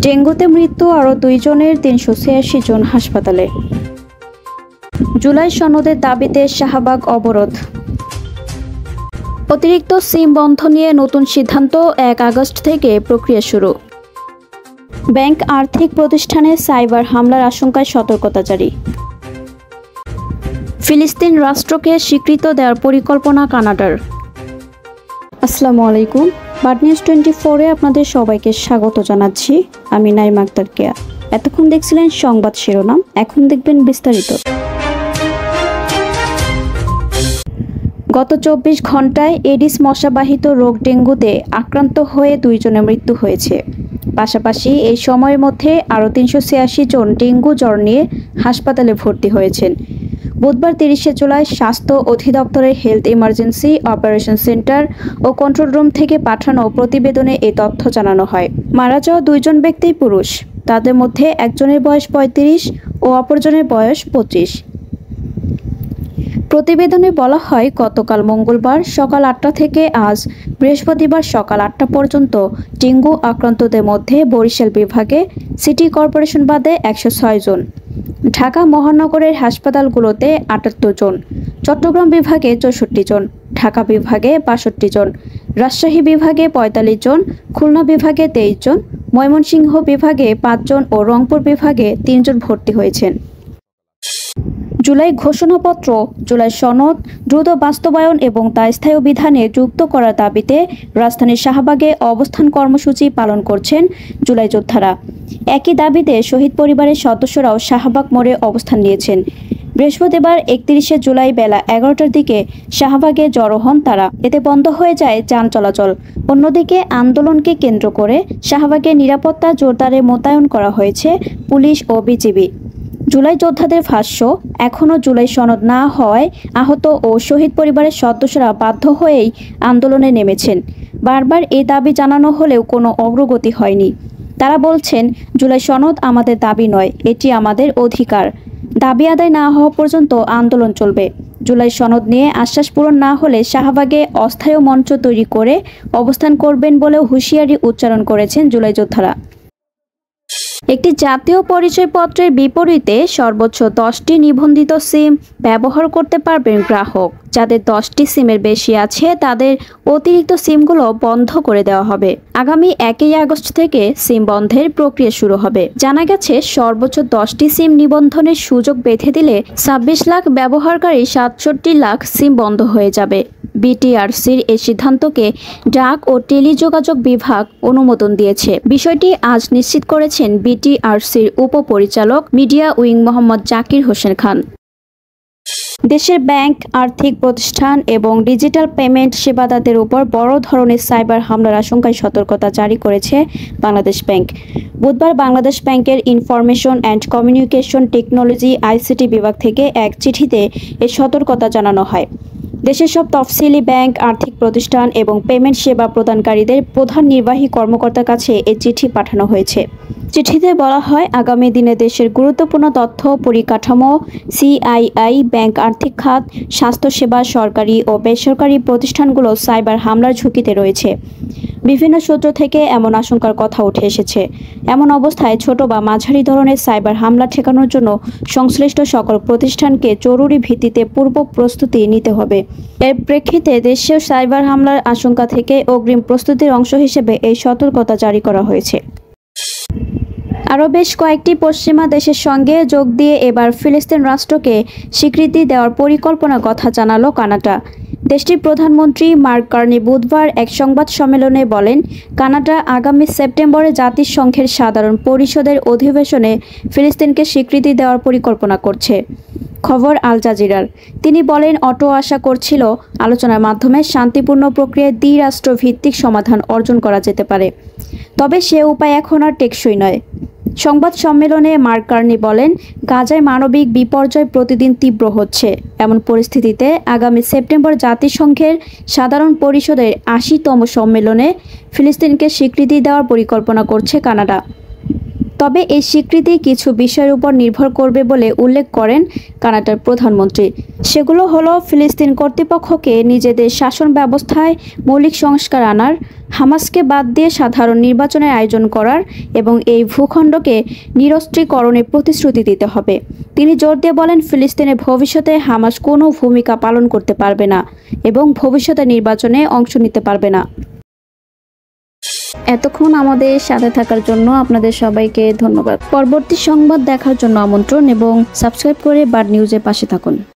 ডেঙ্গুতে মৃত্যু আরও 2 জনের, 386 জন হাসপাতালে। জুলাই সনদের দাবিতে শাহবাগ অবরোধ। অতিরিক্ত সিম বন্ধ নিয়ে নতুন সিদ্ধান্ত, 1 আগস্ট থেকে প্রক্রিয়া শুরু। ব্যাংক আর্থিক প্রতিষ্ঠানে সাইবার হামলার আশঙ্কায় সতর্কতা জারি। ফিলিস্তিন রাষ্ট্রকে স্বীকৃতি দেওয়ার পরিকল্পনা কানাডার। আসসালামু আলাইকুম, বার্ড নিউজ 24-এ আপনাদের সবাইকে স্বাগত জানাচ্ছি। আমি নাইমা আক্তার কেয়া। এতক্ষণ দেখছিলেন সংবাদ শিরোনাম, এখন দেখবেন বিস্তারিত। গত 24 ঘন্টায় এডিস মশাবাহিত রোগ ডেঙ্গুতে আক্রান্ত হয়ে 2 জনের মৃত্যু হয়েছে। পাশাপাশি এই সময়ের মধ্যে আরও 386 জন ডেঙ্গু জ্বর নিয়ে হাসপাতালে ভর্তি হয়েছেন। বুধবার 30 জুলাই স্বাস্থ্য অধিদপ্তরের হেলথ ইমার্জেন্সি অপারেশন সেন্টার ও কন্ট্রোল রুম থেকে পাঠানো প্রতিবেদনে এই তথ্য জানানো হয়। মারা যাওয়া 2 জন ব্যক্তি পুরুষ, তাদের মধ্যে একজনের বয়স 35 ও অপরজনের বয়স 25। প্রতিবেদনে বলা হয়, গতকাল মঙ্গলবার সকাল 8টা থেকে আজ বৃহস্পতিবার সকাল 8টা পর্যন্ত ডেঙ্গু আক্রান্তদের মধ্যে বরিশাল বিভাগে সিটি কর্পোরেশন বাদে 106 জন, ঢাকা মহানগরের হাসপাতালগুলোতে 78 জন, চট্টগ্রাম বিভাগে 64 জন, ঢাকা বিভাগে 62 জন, রাজশাহী বিভাগে 45 জন, খুলনা বিভাগে 23 জন, ময়মনসিংহ বিভাগে 5 জন ও রংপুর বিভাগে 3 জন ভর্তি হয়েছেন। জুলাই ঘোষণাপত্র, জুলাই সনদ দ্রুত বাস্তবায়ন এবং তা স্থায়ী বিধানে যুক্ত করার দাবিতে রাজধানীর শাহবাগে অবস্থান কর্মসূচি পালন করছেন জুলাই যোদ্ধারা। একই দাবিতে শহীদ পরিবারের সদস্যরাও শাহবাগ মোড়ে অবস্থান নিয়েছেন। বৃহস্পতিবার 31 জুলাই বেলা 11টার দিকে শাহবাগে জড়ো হন তারা। এতে বন্ধ হয়ে যায় যান চলাচল। অন্যদিকে আন্দোলনকে কেন্দ্র করে শাহবাগে নিরাপত্তা জোরদারে মোতায়েন করা হয়েছে পুলিশ ও বিজিবি। জুলাই যোদ্ধাদের ভাষ্য, এখনও জুলাই সনদ না হওয়ায় আহত ও শহীদ পরিবারের সদস্যরা বাধ্য হয়েই আন্দোলনে নেমেছেন। বারবার এই দাবি জানানো হলেও কোনো অগ্রগতি হয়নি। তারা বলছেন, জুলাই সনদ আমাদের দাবি নয়, এটি আমাদের অধিকার। দাবি আদায় না হওয়া পর্যন্ত আন্দোলন চলবে। জুলাই সনদ নিয়ে আশ্বাস পূরণ না হলে শাহবাগে অস্থায়ী মঞ্চ তৈরি করে অবস্থান করবেন বলেও হুঁশিয়ারি উচ্চারণ করেছেন জুলাই যোদ্ধারা। একটি জাতীয় পরিচয়পত্রের বিপরীতে সর্বোচ্চ 10টি নিবন্ধিত সিম ব্যবহার করতে পারবেন গ্রাহক। যাদের 10টি সিমের বেশি আছে তাদের অতিরিক্ত সিমগুলো বন্ধ করে দেওয়া হবে। আগামী 1 আগস্ট থেকে সিম বন্ধের প্রক্রিয়া শুরু হবে। জানা গেছে, সর্বোচ্চ 10টি সিম নিবন্ধনের সুযোগ বেঁধে দিলে 26 লাখ ব্যবহারকারী 67 লাখ সিম বন্ধ হয়ে যাবে। বিটিআরসির এই সিদ্ধান্তকে ডাক ও টেলিযোগাযোগ বিভাগ অনুমোদন দিয়েছে। বিষয়টি আজ নিশ্চিত করেছেন বিটিআরসির উপপরিচালক মিডিয়া উইং মোহাম্মদ জাকির হোসেন খান। দেশের ব্যাংক, আর্থিক প্রতিষ্ঠান এবং ডিজিটাল পেমেন্ট সেবাদাতাদের উপর বড় ধরনের সাইবার হামলার আশঙ্কায় সতর্কতা জারি করেছে বাংলাদেশ ব্যাংক। বুধবার বাংলাদেশ ব্যাংকের information and communication technology ICT বিভাগ থেকে এক চিঠিতে এই সতর্কতা জানানো হয়। দেশের সব তফসিলি ব্যাংক, আর্থিক প্রতিষ্ঠান এবং পেমেন্ট সেবা প্রদানকারীদের প্রধান নির্বাহী কর্মকর্তার কাছে এই চিঠি পাঠানো হয়েছে। চিঠিতে বলা হয়, আগামী দিনে দেশের গুরুত্বপূর্ণ তথ্য পরিকাঠামো, সিআইআই, ব্যাংক, আর্থিক খাত, স্বাস্থ্যসেবা, সরকারি ও বেসরকারি প্রতিষ্ঠানগুলো সাইবার হামলার ঝুঁকিতে রয়েছে। বিভিন্ন সূত্র থেকে এমন আশঙ্কার কথা উঠে এসেছে। এমন অবস্থায় ছোট বা মাঝারি ধরনের সাইবার হামলা ঠেকানোর জন্য সংশ্লিষ্ট সকল প্রতিষ্ঠানকে জরুরি ভিত্তিতে পূর্ব প্রস্তুতি নিতে হবে। এর প্রেক্ষিতে দেশীয় সাইবার হামলার আশঙ্কা থেকে অগ্রিম প্রস্তুতির অংশ হিসেবে এই সতর্কতা জারি করা হয়েছে। আরও বেশ কয়েকটি পশ্চিমা দেশের সঙ্গে যোগ দিয়ে এবার ফিলিস্তিন রাষ্ট্রকে স্বীকৃতি দেওয়ার পরিকল্পনার কথা জানালো কানাডা। দেশটির প্রধানমন্ত্রী মার্ক কার্নি বুধবার এক সংবাদ সম্মেলনে বলেন, কানাডা আগামী সেপ্টেম্বরে জাতিসংঘের সাধারণ পরিষদের অধিবেশনে ফিলিস্তিনকে স্বীকৃতি দেওয়ার পরিকল্পনা করছে। খবর আল জাজিরার। তিনি বলেন, অটো আশা করছিল আলোচনার মাধ্যমে শান্তিপূর্ণ প্রক্রিয়ায় দ্বিরাষ্ট্র ভিত্তিক সমাধান অর্জন করা যেতে পারে, তবে সে উপায় এখন আর টেকসই নয়। সংবাদ সম্মেলনে মার্ক কার্নি বলেন, গাজায় মানবিক বিপর্যয় প্রতিদিন তীব্র হচ্ছে। এমন পরিস্থিতিতে আগামী সেপ্টেম্বর জাতিসংঘের সাধারণ পরিষদের 80তম সম্মেলনে ফিলিস্তিনকে স্বীকৃতি দেওয়ার পরিকল্পনা করছে কানাডা। তবে এই স্বীকৃতি কিছু বিষয়ের উপর নির্ভর করবে বলে উল্লেখ করেন কানাডার প্রধানমন্ত্রী। সেগুলো হলো ফিলিস্তিন কর্তৃপক্ষকে নিজেদের শাসন ব্যবস্থায় মৌলিক সংস্কার আনার, হামাসকে বাদ দিয়ে সাধারণ নির্বাচনের আয়োজন করার এবং এই ভূখণ্ডকে নিরস্ত্রীকরণের প্রতিশ্রুতি দিতে হবে। তিনি জোর দিয়ে বলেন, ফিলিস্তিনের ভবিষ্যতে হামাস কোনো ভূমিকা পালন করতে পারবে না এবং ভবিষ্যতে নির্বাচনে অংশ নিতে পারবে না। এতক্ষণ আমাদের সাথে থাকার জন্য আপনাদের সবাইকে ধন্যবাদ। পরবর্তী সংবাদ দেখার জন্য আমন্ত্রণ এবং সাবস্ক্রাইব করে বার্ড নিউজের পাশে থাকুন।